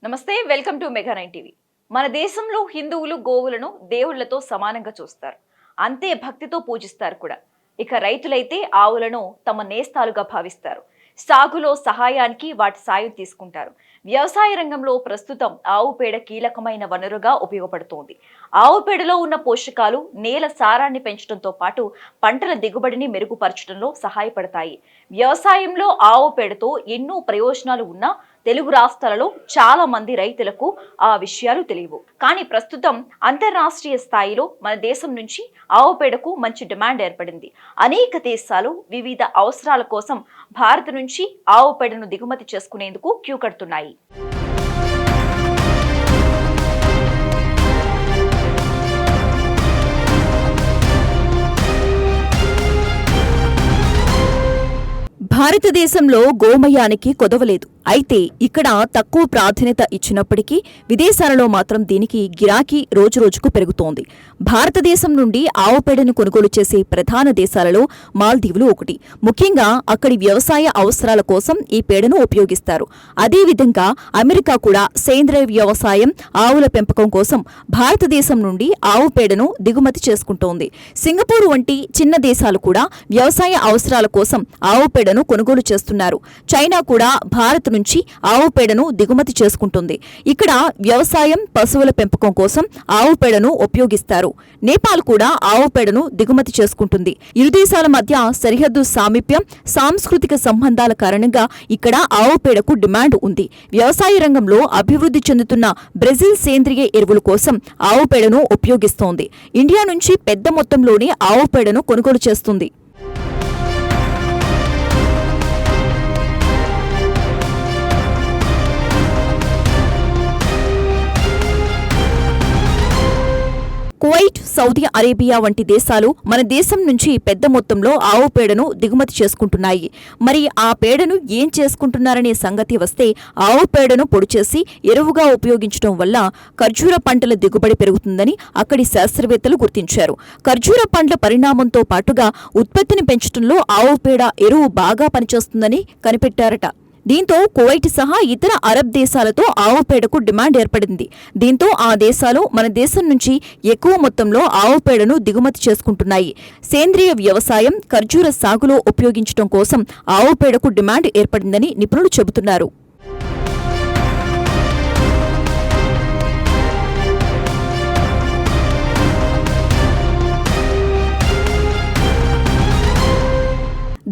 నమస్తే, welcome to mega 9 TV. మన దేశంలో హిందువులు గోవులను దేవుళ్లతో సమానంగా చూస్తారు. అంతే భక్తితో పూజిస్తారు కూడా. ఇక రైతులైతే ఆవులను తమ నేస్తాలుగా భావిస్తారు. సాగులో సహాయానికి వాటి సాయం తీసుకుంటారు. వ్యవసాయ రంగంలో ప్రస్తుతం ఆవు పేడ కీలకమైన వనరుగా ఉపయోగపడుతోంది. ఆవు పేడలో ఉన్న పోషకాలు నేల సారాన్ని పెంచడంతో పాటు పంటల దిగుబడిని మెరుగుపరచడంలో సహాయపడతాయి. వ్యవసాయంలో ఆవు పేడతో ఎన్నో ప్రయోజనాలు ఉన్నా తెలుగు రాష్ట్రాలలో చాలా మంది రైతులకు ఆ విషయాలు తెలియవు. కానీ ప్రస్తుతం అంతర్రాష్ట్రీయ స్థాయిలో మన దేశం నుంచి ఆవు పేడకు మంచి డిమాండ్ ఏర్పడింది. అనేక దేశాలు వివిధ అవసరాల కోసం భారత్ నుంచి ఆవు పేడను దిగుమతి చేసుకునేందుకు క్యూ కడుతున్నాయి. భారతదేశంలో గోమయానికి కొదవలేదు. అయితే ఇక్కడ తక్కువ ప్రాధాన్యత ఇచ్చినప్పటికీ విదేశాలలో మాత్రం దీనికి గిరాకీ రోజురోజుకు పెరుగుతోంది. భారతదేశం నుండి ఆవు పేడను కొనుగోలు చేసే ప్రధాన దేశాలలో మాల్దీవులు ఒకటి. ముఖ్యంగా అక్కడి వ్యవసాయ అవసరాల కోసం ఈ పేడను ఉపయోగిస్తారు. అదేవిధంగా అమెరికా కూడా సేంద్రియ వ్యవసాయం, ఆవుల పెంపకం కోసం భారతదేశం నుండి ఆవు పేడను దిగుమతి చేసుకుంటోంది. సింగపూర్ వంటి చిన్న దేశాలు కూడా వ్యవసాయ అవసరాల కోసం ఆవు పేడను కొనుగోలు చేస్తున్నారు. చైనా కూడా భారత్ నుంచి ఆవు పేడను దిగుమతి చేసుకుంటుంది. ఇక్కడ వ్యవసాయం, పశువుల పెంపకం కోసం ఆవు పేడను ఉపయోగిస్తారు. నేపాల్ కూడా ఆవు పేడను దిగుమతి చేసుకుంటుంది. ఇరు దేశాల మధ్య సరిహద్దు సామీప్యం, సాంస్కృతిక సంబంధాల కారణంగా ఇక్కడ ఆవు పేడకు డిమాండ్ ఉంది. వ్యవసాయ రంగంలో అభివృద్ధి చెందుతున్న బ్రెజిల్ సేంద్రియ ఎరువుల కోసం ఆవు పేడను ఉపయోగిస్తోంది. ఇండియా నుంచి పెద్ద మొత్తంలోనే ఆవు పేడను కొనుగోలు చేస్తుంది. కువైట్, సౌదీ అరేబియా వంటి దేశాలు మన దేశం నుంచి పెద్ద మొత్తంలో ఆవు పేడను దిగుమతి చేసుకుంటున్నాయి. మరి ఆ పేడను ఏం చేసుకుంటున్నారనే సంగతి వస్తే, ఆవు పేడను పొడి చేసి ఎరువుగా ఉపయోగించడం వల్ల ఖర్జూర పంటల దిగుబడి పెరుగుతుందని అక్కడి శాస్త్రవేత్తలు గుర్తించారు. ఖర్జూర పండ్ల పరిణామంతో పాటుగా ఉత్పత్తిని పెంచడంలో ఆవు పేడ ఎరువు బాగా పనిచేస్తుందని కనిపెట్టారట. దీంతో కువైట్ సహా ఇతర అరబ్ దేశాలతో ఆవు పేడకు డిమాండ్ ఏర్పడింది. దీంతో ఆ దేశాలు మన దేశం నుంచి ఎక్కువ మొత్తంలో ఆవు పేడను దిగుమతి చేసుకుంటున్నాయి. సేంద్రియ వ్యవసాయం, ఖర్జూర సాగులో ఉపయోగించడం కోసం ఆవు పేడకు డిమాండ్ ఏర్పడిందని నిపుణులు చెబుతున్నారు.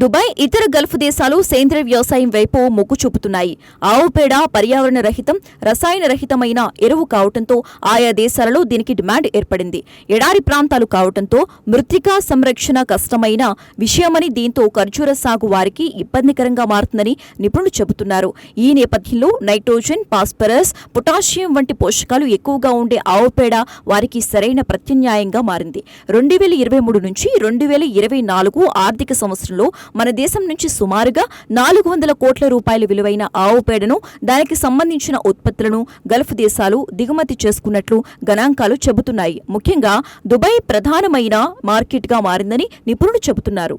దుబాయ్, ఇతర గల్ఫ్ దేశాలు సేంద్రియ వ్యవసాయం వైపు మొగ్గు చూపుతున్నాయి. ఆవు పేడ పర్యావరణ రహితం, రసాయన రహితమైన ఎరువు కావడంతో ఆయా దేశాలలో దీనికి డిమాండ్ ఏర్పడింది. ఎడారి ప్రాంతాలు కావడంతో మృత్తికా సంరక్షణ కష్టమైన విషయమని, దీంతో ఖర్జూర సాగు వారికి ఇబ్బందికరంగా మారుతుందని నిపుణులు చెబుతున్నారు. ఈ నేపథ్యంలో నైట్రోజన్, ఫాస్ఫరస్, పొటాషియం వంటి పోషకాలు ఎక్కువగా ఉండే ఆవు పేడ వారికి సరైన ప్రత్యామ్నాయంగా మారింది. 2023 నుంచి 2024 ఆర్థిక సంవత్సరంలో మన దేశం నుంచి సుమారుగా 400 కోట్ల రూపాయల విలువైన ఆవు పేడను, దానికి సంబంధించిన ఉత్పత్తులను గల్ఫ్ దేశాలు దిగుమతి చేసుకున్నట్లు గణాంకాలు చెబుతున్నాయి. ముఖ్యంగా దుబాయ్ ప్రధానమైన మార్కెట్గా మారిందని నిపుణులు చెబుతున్నారు.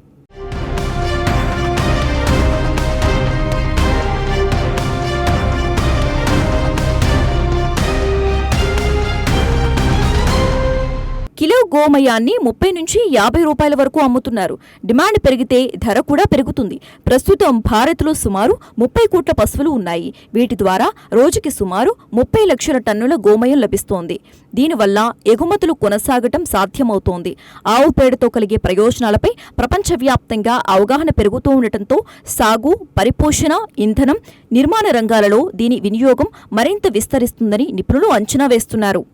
కిలో గోమయాన్ని 30 నుంచి 50 రూపాయల వరకు అమ్ముతున్నారు. డిమాండ్ పెరిగితే ధర కూడా పెరుగుతుంది. ప్రస్తుతం భారత్లో సుమారు 30 కోట్ల పశువులు ఉన్నాయి. వీటి ద్వారా రోజుకి సుమారు 30 లక్షల టన్నుల గోమయం లభిస్తోంది. దీనివల్ల ఎగుమతులు కొనసాగటం సాధ్యమవుతోంది. ఆవు పేడతో కలిగే ప్రయోజనాలపై ప్రపంచవ్యాప్తంగా అవగాహన పెరుగుతూ ఉండటంతో సాగు, పరిపోషణ, ఇంధనం, నిర్మాణ రంగాలలో దీని వినియోగం మరింత విస్తరిస్తుందని నిపుణులు అంచనా వేస్తున్నారు.